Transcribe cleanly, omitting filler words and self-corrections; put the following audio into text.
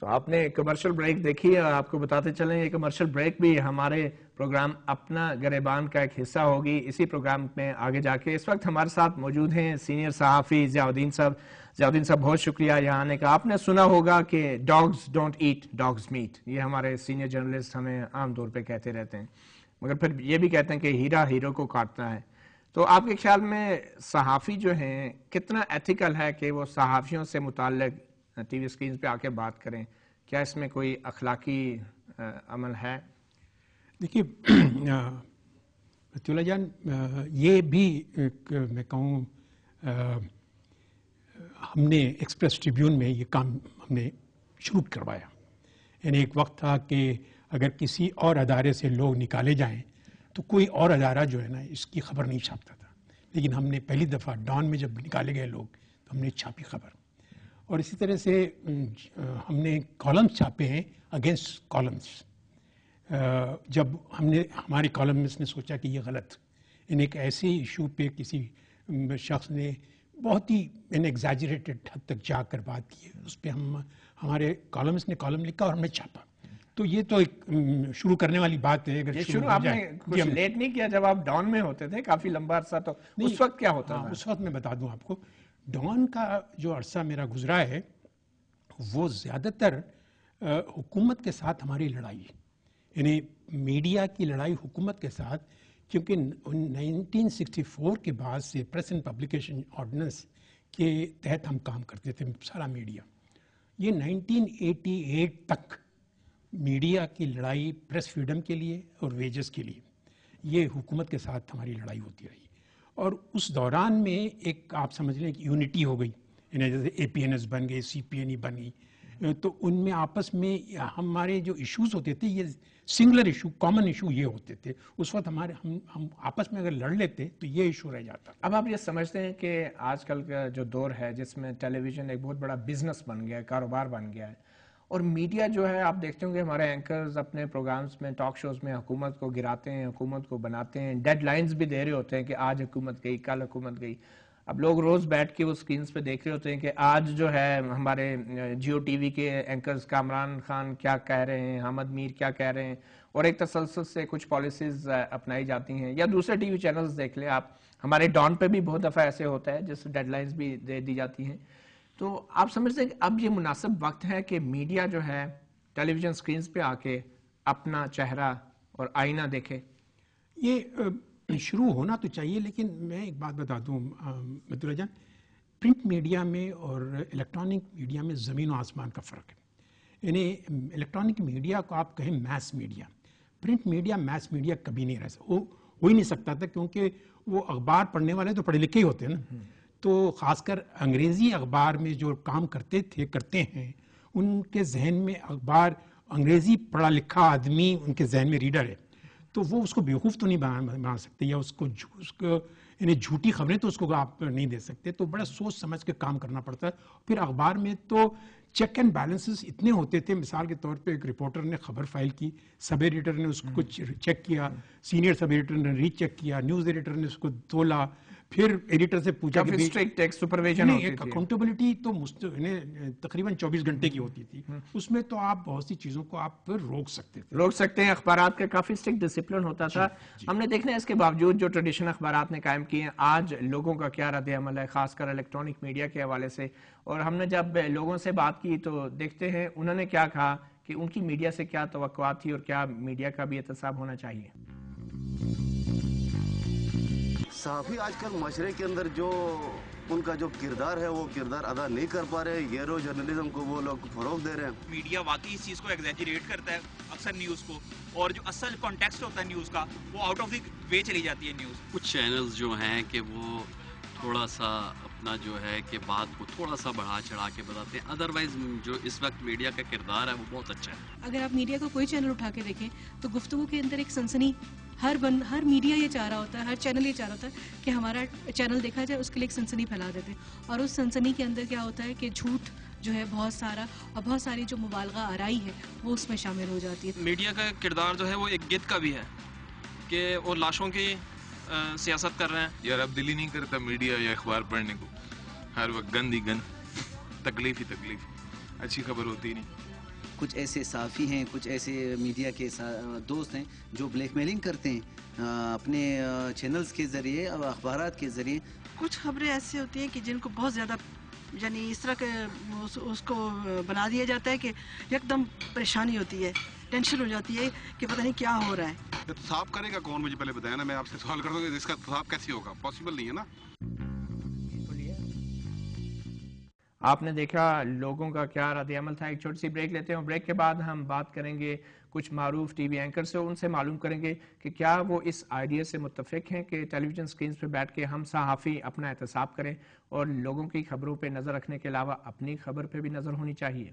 تو آپ نے کمرشل بریک دیکھی ہے، آپ کو بتاتے چلیں یہ کمرشل بریک بھی ہمارے پروگرام اپنا گریبان کا ایک حصہ ہوگی اسی پروگرام میں آگے جا کے. اس وقت ہمارے ساتھ موجود ہیں سینئر صحافی ضیاء الدین صاحب. ضیاء الدین صاحب بہت شکریہ یہاں آنے کا. آپ نے سنا ہوگا کہ dogs don't eat dogs meat, یہ ہمارے سینئر جرنلسٹ ہمیں عام طور پہ کہتے رہتے ہیں، مگر پھر یہ بھی کہتے ہیں کہ ہیرا ہیرو کو کاٹتا ہے. تو آپ کے خیال میں صحافی جو ہیں کتنا ایتھیکل ہے کہ وہ صحافیوں سے متعلق ٹی وی اسکرینز پہ آ کے بات کریں؟ کیا اس میں کوئی اخلاقی عمل ہے؟ دیکھیے عطیہ اللہ جان، یہ بھی میں کہوں ہم نے ایکسپریس ٹریبیون میں یہ کام ہم نے شروع کروایا. یعنی ایک وقت تھا کہ اگر کسی اور ادارے سے لوگ نکالے جائیں تو کوئی اور ادارہ جو ہے نا اس کی خبر نہیں چھاپتا تھا، لیکن ہم نے پہلی دفعہ ڈان میں جب نکالے گئے لوگ تو ہم نے چھاپی خبر. اور اسی طرح سے ہم نے کالمز چھاپے ہیں اگینسٹ کالمز. جب ہم نے ہمارے کالمز نے سوچا کہ یہ غلط، ان ایک ایسے ایشو پہ کسی شخص نے بہت ہی ایگزیجریٹڈ حد تک جا کر بات کی ہے، اس پہ ہمارے کالمز نے کالم لکھا اور ہم نے چھاپا. تو یہ تو ایک شروع کرنے والی بات ہے. اگر شروع آپ نے کچھ لیٹ نہیں کیا؟ جب آپ ڈان میں ہوتے تھے کافی لمبا عرصہ، تو اس وقت کیا ہوتا تھا؟ اس وقت میں بتا دوں آپ کو، ڈان کا جو عرصہ میرا گزرا ہے وہ زیادہ تر حکومت کے ساتھ ہماری لڑائی، یعنی میڈیا کی لڑائی حکومت کے ساتھ، کیونکہ 1964 کے بعد سے پریس اینڈ پبلیکیشن آرڈیننس کے تحت ہم کام کرتے تھے سارا میڈیا. یہ 1988 تک میڈیا کی لڑائی پریس فریڈم کے لیے اور ویجز کے لیے یہ حکومت کے ساتھ ہماری لڑائی ہوتی رہی. اور اس دوران میں ایک آپ سمجھ لیں کہ یونٹی ہو گئی، یعنی جیسے اے پی این ایس بن گئے، سی پی این ای بن گئی، تو ان میں آپس میں ہمارے جو ایشوز ہوتے تھے یہ سنگلر ایشو، کامن ایشو یہ ہوتے تھے. اس وقت ہم آپس میں اگر لڑ لیتے تو یہ ایشو رہ جاتا. اب آپ یہ سمجھتے ہیں کہ آج کل کا جو دور ہے جس میں ٹیلی ویژن ایک بہت بڑا بزنس بن گیا ہے، کاروبار بن گیا ہے، اور میڈیا جو ہے آپ دیکھتے ہوں کہ ہمارے اینکرز اپنے پروگرامز میں، ٹاک شوز میں حکومت کو گراتے ہیں، حکومت کو بناتے ہیں، ڈیڈ لائنز بھی دے رہے ہوتے ہیں کہ آج حکومت گئی، کل حکومت گئی. اب لوگ روز بیٹھ کے وہ سکرینز پہ دیکھ رہے ہوتے ہیں کہ آج جو ہے ہمارے جیو ٹی وی کے اینکرز کامران خان کیا کہہ رہے ہیں، حامد میر کیا کہہ رہے ہیں، اور ایک تسلسل سے کچھ پالیسیز اپنائی جاتی ہیں. یا دوسرے ٹی وی چینلز دیکھ لیں آپ، ہمارے ڈان پہ بھی بہت دفعہ ایسے ہوتا ہے جس ڈیڈ لائنز بھی دے دی جاتی ہیں. تو آپ سمجھتے ہیں کہ اب یہ مناسب وقت ہے کہ میڈیا جو ہے ٹیلی ویژن سکرینز پہ آ کے اپنا چہرہ اور آئینہ دیکھے؟ یہ شروع ہونا تو چاہیے، لیکن میں ایک بات بتا دوں عطیہ جان، پرنٹ میڈیا میں اور الیکٹرانک میڈیا میں زمین و آسمان کا فرق ہے. یعنی الیکٹرانک میڈیا کو آپ کہیں mass media, print media mass media کبھی نہیں رہ سکتا، ہو ہی نہیں سکتا تھا، کیونکہ وہ اخبار پڑھنے والے تو پڑھے لکھے ہی ہوتے ہیں نا. تو خاص کر انگریزی اخبار میں جو کام کرتے ہیں ان کے ذہن میں اخبار، انگریزی پڑھا لکھا آدمی ان کے ذہن میں ریڈر ہے، تو وہ اس کو بیوقوف تو نہیں بنا سکتے، یا اس کو یعنی جھوٹی خبریں تو اس کو آپ نہیں دے سکتے. تو بڑا سوچ سمجھ کے کام کرنا پڑتا ہے. پھر اخبار میں تو چیک اینڈ بیلنسز اتنے ہوتے تھے. مثال کے طور پہ ایک رپورٹر نے خبر فائل کی، سب ایڈیٹر نے اس کو چیک کیا، سینئر سب ایڈیٹر نے ری چیک کیا، نیوز ایڈیٹر نے اس کو تولا، پھر ایڈیٹر سے پوچھا کہ اکاؤنٹیبلٹی تو تقریباً 24 گھنٹے کی ہوتی تھی. اس میں تو آپ بہت سی چیزوں کو آپ روک سکتے ہیں. اخبارات کا کافی اسٹرکٹ ڈسپلن ہوتا تھا. ہم نے دیکھنا ہے اس کے باوجود جو ٹریڈیشنل اخبارات نے قائم کیے ہیں، آج لوگوں کا کیا رد عمل ہے، خاص کر الیکٹرانک میڈیا کے حوالے سے. اور ہم نے جب لوگوں سے بات کی تو دیکھتے ہیں انہوں نے کیا کہا کہ ان کی میڈیا سے کیا توقعات تھی اور کیا میڈیا کا بھی احتساب ہونا چاہیے. صحافی آج کل معاشرے کے اندر جو ان کا جو کردار ہے وہ کردار ادا نہیں کر پا رہے. گیرو جرنلزم کو وہ لوگ فروغ دے رہے ہیں. میڈیا واقعی اس چیز کو ایگزیجریٹ کرتا ہے اکثر نیوز کو، اور جو اصل کانٹیکسٹ ہوتا ہے نیوز کا وہ آؤٹ آف دی وے چلی جاتی ہے نیوز. کچھ چینلز جو ہیں کہ وہ تھوڑا سا اپنا جو ہے کہ بات کو تھوڑا سا بڑھا چڑھا کے بتاتے ہیں. ادروائز جو اس وقت میڈیا کا کردار ہے وہ بہت اچھا ہے. اگر آپ میڈیا کا کوئی چینل اٹھا کے دیکھیں تو گفتگو کے اندر ایک سنسنی، ہر میڈیا یہ چاہ رہا ہوتا ہے، ہر چینل یہ چاہ رہا ہوتا ہے کہ ہمارا چینل دیکھا جائے، اس کے لیے ایک سنسنی پھیلا دیتے ہیں. اور اس سنسنی کے اندر کیا ہوتا ہے کہ جھوٹ جو ہے بہت سارا، اور بہت ساری جو مبالغہ آرائی ہے وہ اس میں شامل ہو جاتی ہے. میڈیا کا کردار جو ہے وہ ایک گدھ کا بھی ہے کہ وہ لاشوں کی سیاست کر رہے ہیں. یار اب دل ہی نہیں کرتا میڈیا یا اخبار پڑھنے کو، ہر وقت گند ہی گند، تکلیف ہی تکلیف، اچھی خبر ہوتی نہیں. کچھ ایسے صحافی ہیں, کچھ ایسے میڈیا کے دوست ہیں جو بلیک میلنگ کرتے ہیں اپنے چینلز کے ذریعے اور اخبارات کے ذریعے. کچھ خبریں ایسی ہوتی ہیں کہ جن کو بہت زیادہ یعنی اس طرح کے اس کو بنا دیا جاتا ہے کہ یک دم پریشانی ہوتی ہے, ٹینشن ہو جاتی ہے کہ پتہ نہیں کیا ہو رہا ہے. تو صاف کرے گا کون, مجھے پہلے بتایا نا, میں آپ سے سوال کرتا ہوں کہ اس کا صاف کیسے ہوگا, پاسبل نہیں ہے نا. آپ نے دیکھا لوگوں کا کیا رد عمل تھا. ایک چھوٹی سی بریک لیتے ہیں, بریک کے بعد ہم بات کریں گے کچھ معروف ٹی وی اینکر سے, ان سے معلوم کریں گے کہ کیا وہ اس آئیڈیا سے متفق ہیں کہ ٹیلی ویژن سکرینز پہ بیٹھ کے ہم صحافی اپنا احتساب کریں اور لوگوں کی خبروں پہ نظر رکھنے کے علاوہ اپنی خبر پہ بھی نظر ہونی چاہیے.